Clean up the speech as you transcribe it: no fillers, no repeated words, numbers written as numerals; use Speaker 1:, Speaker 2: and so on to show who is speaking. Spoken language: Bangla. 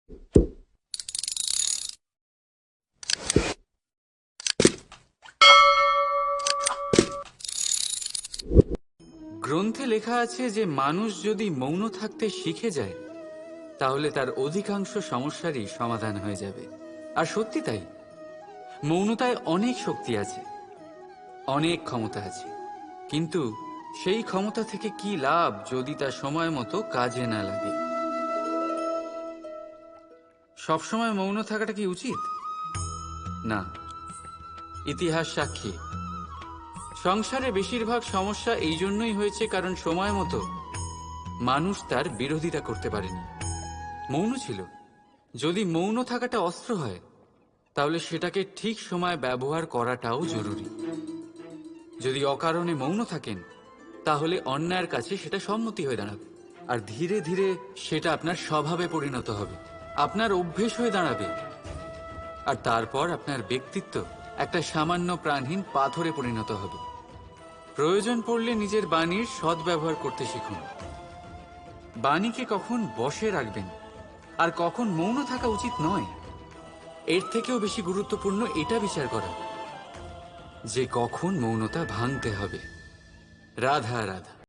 Speaker 1: গ্রন্থে লেখা আছে যে মানুষ যদি মৌন থাকতে শিখে যায় তাহলে তার অধিকাংশ সমস্যারই সমাধান হয়ে যাবে। আর সত্যি তাই, মৌনতায় অনেক শক্তি আছে, অনেক ক্ষমতা আছে, কিন্তু সেই ক্ষমতা থেকে কি লাভ যদি তা সময় মতো কাজে না লাগে? সবসময় মৌন থাকাটা কি উচিত? না। ইতিহাস সাক্ষী, সংসারে বেশিরভাগ সমস্যা এই জন্যই হয়েছে কারণ সময় মতো মানুষ তার বিরোধিতা করতে পারেনি, মৌন ছিল। যদি মৌন থাকাটা অস্ত্র হয় তাহলে সেটাকে ঠিক সময় ব্যবহার করাটাও জরুরি। যদি অকারণে মৌন থাকেন তাহলে অন্যায়ের কাছে সেটা সম্মতি হয়ে দাঁড়াবে, আর ধীরে ধীরে সেটা আপনার স্বভাবে পরিণত হবে, আপনার অভ্যেস হয়ে দাঁড়াবে, আর তারপর আপনার ব্যক্তিত্ব একটা সামান্য প্রাণহীন পাথরে পরিণত হবে। প্রয়োজন পড়লে নিজের বাণীর সদ্ব্যবহার করতে শিখুন। বাণীকে কখন বশে রাখবেন আর কখন মৌন থাকা উচিত নয়, এর থেকেও বেশি গুরুত্বপূর্ণ এটা বিচার করা যে কখন মৌনতা ভাঙতে হবে। রাধা রাধা।